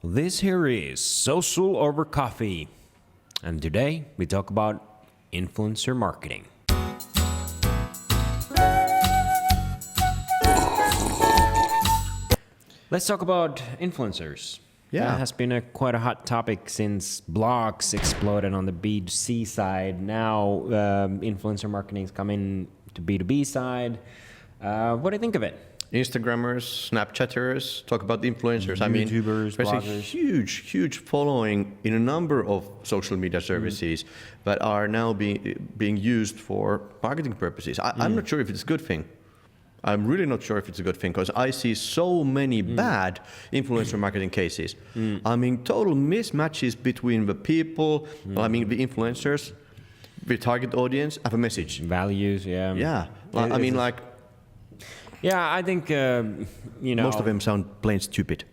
This here is Social Over Coffee, and today we talk about influencer marketing. Let's talk about influencers. Yeah. That has been quite a hot topic since blogs exploded on the B2C side. Now influencer marketing is coming to B2B side. What do you think of it? Instagrammers, Snapchatters, talk about the influencers. YouTubers, there's bloggers. a huge following in a number of social media services that are now being used for marketing purposes. I'm not sure if it's a good thing. I'm really not sure if it's a good thing because I see so many bad influencer marketing cases. I mean, total mismatches between the people, the influencers, the target audience, and the message. Values, yeah. Yeah, Yeah, I think, most of them sound plain stupid.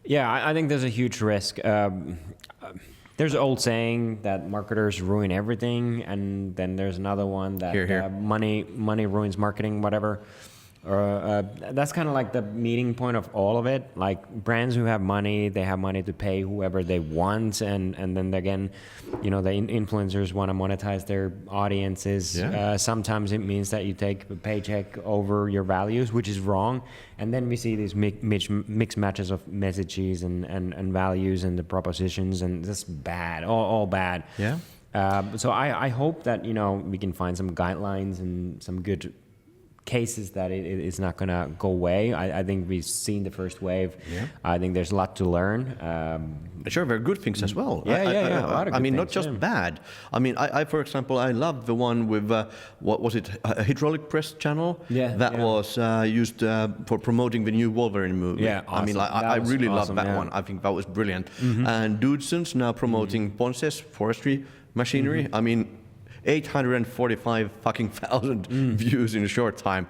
Yeah, I think there's a huge risk. There's an old saying that marketers ruin everything, and then there's another one that Here. Money ruins marketing, whatever. That's kind of like the meeting point of all of it. Like brands who have money, they have money to pay whoever they want, and then again, the influencers want to monetize their audiences. Yeah. Sometimes it means that you take a paycheck over your values, which is wrong. And then we see these mixed matches of messages and values and the propositions, and this bad, all bad. Yeah. So I hope that we can find some guidelines and some good cases that it's not going to go away. I think we've seen the first wave. Yeah. I think there's a lot to learn. Sure, there are good things as well. Yeah. A lot of good not things, just bad. I mean, I for example, I love the one with what was it, a hydraulic press channel? That was used for promoting the new Wolverine movie. Yeah, awesome. I mean, I really love that one. I think that was brilliant. And Dudeson's now promoting Ponce's forestry machinery. I mean, 845,000 views in a short time.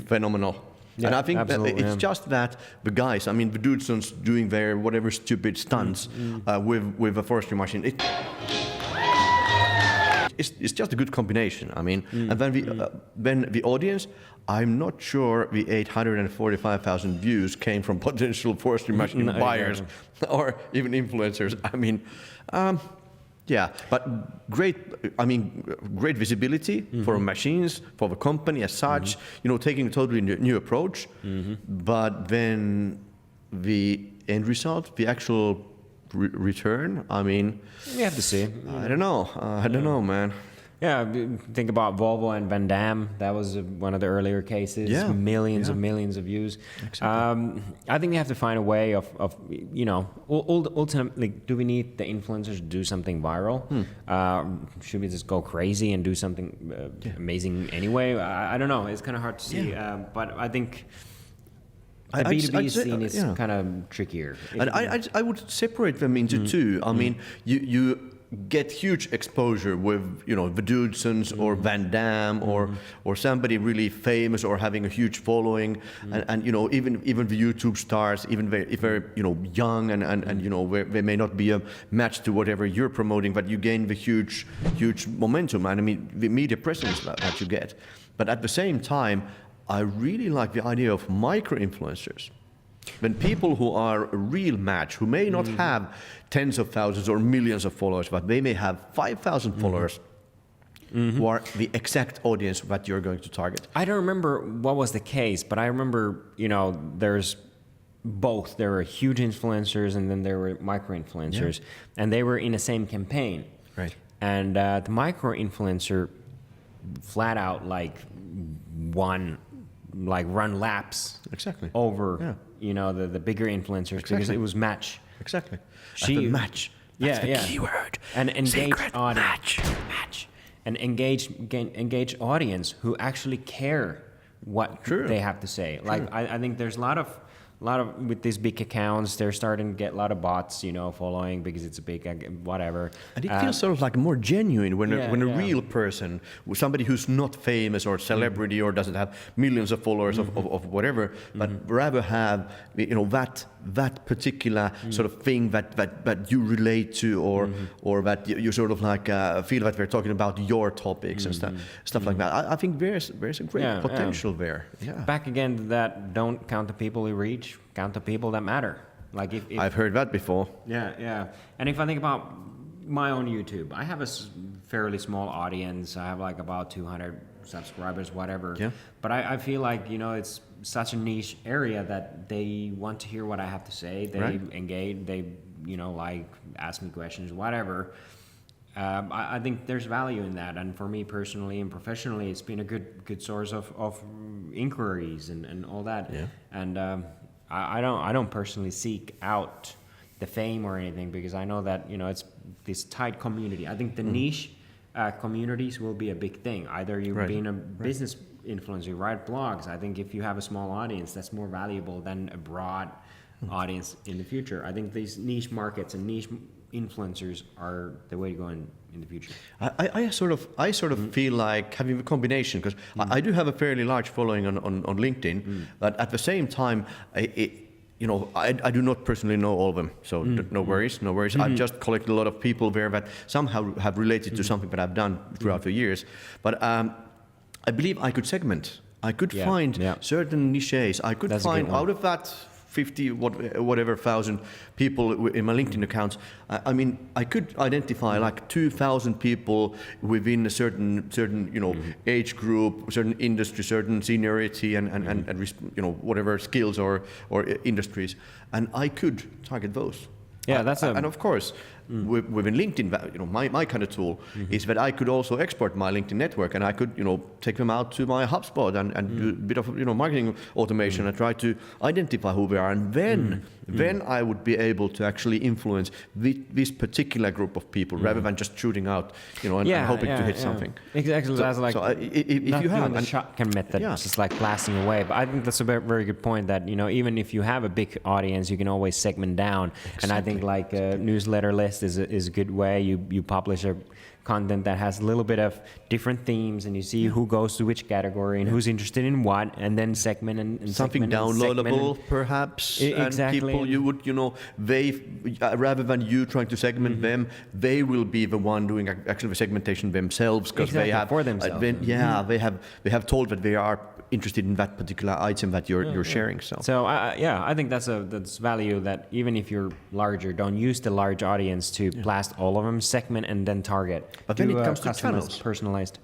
Phenomenal. Yeah, and I think that absolutely, it's just that the guys, the Dudesons doing their whatever stupid stunts with a forestry machine. It's just a good combination. And then the audience, I'm not sure the 845,000 views came from potential forestry machine buyers or even influencers. Yeah, but great visibility for machines, for the company as such, taking a totally new approach. But then the end result, the actual return, we have to see. I don't know, man. Yeah, think about Volvo and Van Damme. That was one of the earlier cases. Yeah. Millions of views. Exactly. I think we have to find a way of ultimately, do we need the influencers to do something viral? Should we just go crazy and do something amazing anyway? I don't know. It's kind of hard to see. But I think the B2B scene is kind of trickier. And I would separate them into two. You get huge exposure with the Dudesons or Van Damme or somebody really famous or having a huge following, and even the YouTube stars, even if they're young and they may not be a match to whatever you're promoting, but you gain the huge momentum and the media presence that you get. But at the same time, I really like the idea of micro influencers. When people who are a real match, who may not have tens of thousands or millions of followers, but they may have 5,000 followers, who are the exact audience that you're going to target. I don't remember what was the case, but I remember, there's both. There were huge influencers and then there were micro influencers, and they were in the same campaign. Right. And the micro influencer flat out run laps Exactly. over the bigger influencers because it was match. Exactly. The match. That's the keyword. And engaged Secret audience. Match. And engaged audience who actually care what they have to say. I think there's a lot of with these big accounts, they're starting to get a lot of bots, following because it's a big whatever. And it feels sort of more genuine when a real person, somebody who's not famous or celebrity or doesn't have millions of followers of whatever, but rather have that particular sort of thing that you relate to or that you sort of feel that we're talking about your topics and stuff like that. I think there's a great potential there. Yeah. Back again to that, don't count the people you reach, count the people that matter. Like if I've heard that before. yeah. And if I think about my own YouTube, I have a fairly small audience. I have like about 200 subscribers, whatever. Yeah. But I feel like, you know, it's such a niche area that they want to hear what I have to say. They Right. engage, they, you know, like ask me questions, whatever. I think there's value in that, and for me personally and professionally, it's been a good source of inquiries and all that. Yeah. And I don't personally seek out the fame or anything, because I know that, you know, it's this tight community. I think the niche communities will be a big thing. Either you Right. being a business influencer, you write blogs. I think if you have a small audience, that's more valuable than a broad audience in the future. I think these niche markets and niche influencers are the way to go in the future. I sort of feel like having a combination, because I do have a fairly large following on LinkedIn, but at the same time, I do not personally know all of them, so no worries. I've just collected a lot of people there that somehow have related to something that I've done throughout the years. But I believe I could segment. I could find certain niches. I could find out of that 50 whatever thousand people in my LinkedIn accounts. I mean, I could identify like 2,000 people within a certain age group, certain industry, certain seniority, and whatever skills or industries, and I could target those. Yeah, and of course, within LinkedIn, my kind of tool is that I could also export my LinkedIn network, and I could take them out to my HubSpot and do a bit of marketing automation and try to identify who they are, and then I would be able to actually influence this particular group of people rather than just shooting out and hoping to hit something. Exactly. So, that's like if you have the shotgun method, just like blasting away. But I think that's a very good point, that even if you have a big audience, you can always segment down. Exactly. And I think like a newsletter list is a good way. You publish a content that has a little bit of different themes, and you see who goes to which category and who's interested in what, and then segment and something segment downloadable, perhaps. Exactly. And people you would they rather than you trying to segment them, they will be the one doing actually the segmentation themselves, because they have for themselves. They have told that they are interested in that particular item that you're sharing. So I think that's value, that even if you're larger, don't use the large audience to blast all of them, segment and then target. But then it comes to channels. Personalized.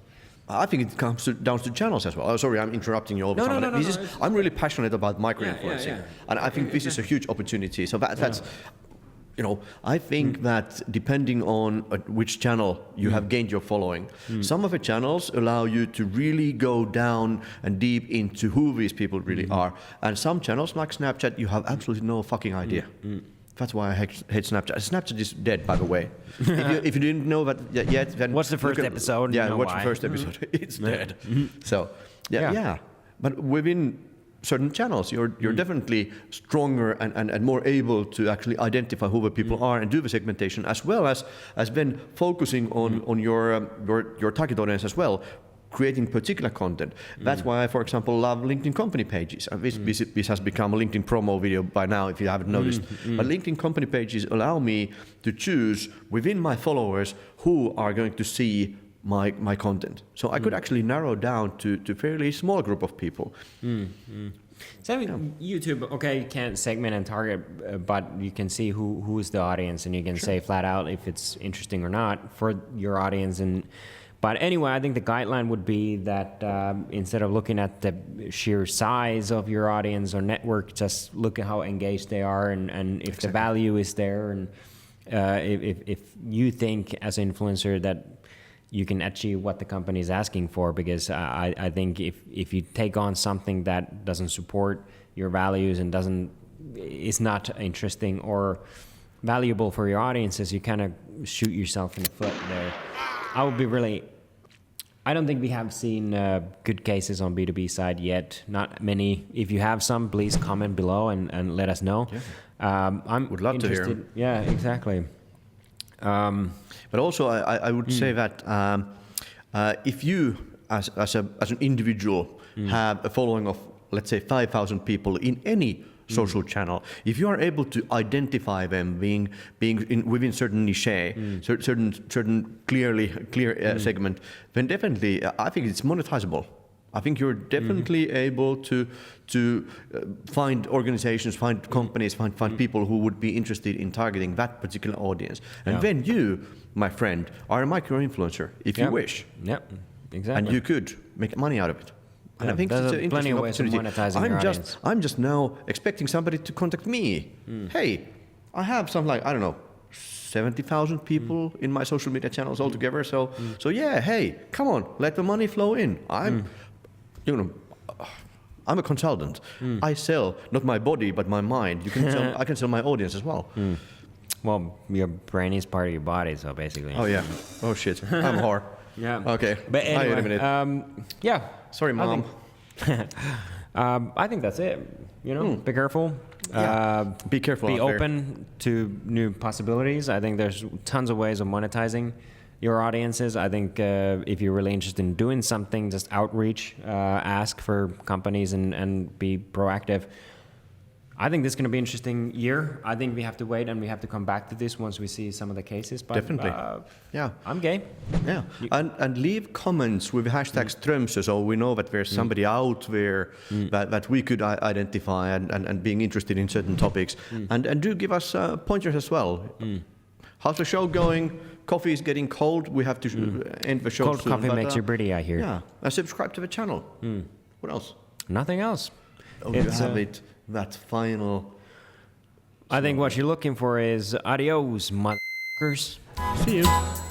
I think it comes down to channels as well. Oh, sorry, I'm interrupting you all the time. No, I'm really passionate about micro-influencing, and I think this is a huge opportunity. So that's, I think that depending on which channel you have gained your following, some of the channels allow you to really go down and deep into who these people really are, and some channels like Snapchat, you have absolutely no fucking idea. That's why I hate Snapchat. Snapchat is dead, by the way. If you didn't know that yet, then watch the first episode. Yeah, watch the first episode. It's dead. So but within certain channels, you're definitely stronger and more able to actually identify who the people are and do the segmentation, as well as then focusing on your target audience as well, creating particular content. That's why I, for example, love LinkedIn company pages. This has become a LinkedIn promo video by now, if you haven't noticed. But LinkedIn company pages allow me to choose within my followers who are going to see my content. So I could actually narrow down to a fairly small group of people. So I mean, YouTube, you can't segment and target, but you can see who is the audience, and you can say flat out if it's interesting or not for your audience. But anyway, I think the guideline would be that instead of looking at the sheer size of your audience or network, just look at how engaged they are, and if the value is there, and if you think as an influencer that you can achieve what the company is asking for. Because I think if you take on something that doesn't support your values and is not interesting or valuable for your audiences, you kind of shoot yourself in the foot there. I don't think we have seen good cases on B2B side yet. Not many. If you have some, please comment below and let us know. Yeah. Would love to hear. Yeah, exactly. But also, I would say that if you, as an individual, have a following of, let's say, 5,000 people in any social channel, if you are able to identify them being within certain niche, certain clear segment, then definitely I think it's monetizable. I think you're definitely able to find organizations, find companies, find people who would be interested in targeting that particular audience. And then you, my friend, are a micro-influencer if you wish. Yep, exactly. And you could make money out of it. And I think it's an plenty interesting of ways of opportunity. monetizing your audience. I'm just now expecting somebody to contact me. Hey, I have some like, I don't know, 70,000 people in my social media channels altogether. So yeah, hey, come on, let the money flow in. I'm a consultant. I sell not my body but my mind. I can sell my audience as well. Well, your brain is part of your body, so basically. Oh yeah. Oh shit. I'm a whore. Yeah. Okay. But anyway, wait a minute. yeah. Sorry, Mom. I think that's it. Be careful. Be careful. Be out there. open to new possibilities. I think there's tons of ways of monetizing your audiences. I think if you're really interested in doing something, just outreach, ask for companies, and be proactive. I think this is going to be an interesting year. I think we have to wait and we have to come back to this once we see some of the cases. But, Definitely. Yeah. I'm game. Yeah. And leave comments with hashtag Strömsö so we know that there's somebody out there that we could identify and being interested in certain topics. And do give us pointers as well. How's the show going? Coffee is getting cold. We have to end the show Cold soon, coffee makes you pretty, I hear. Yeah. And subscribe to the channel. What else? Nothing else. Oh, you have it. That final. I think what you're looking for is adios, motherfuckers. See you.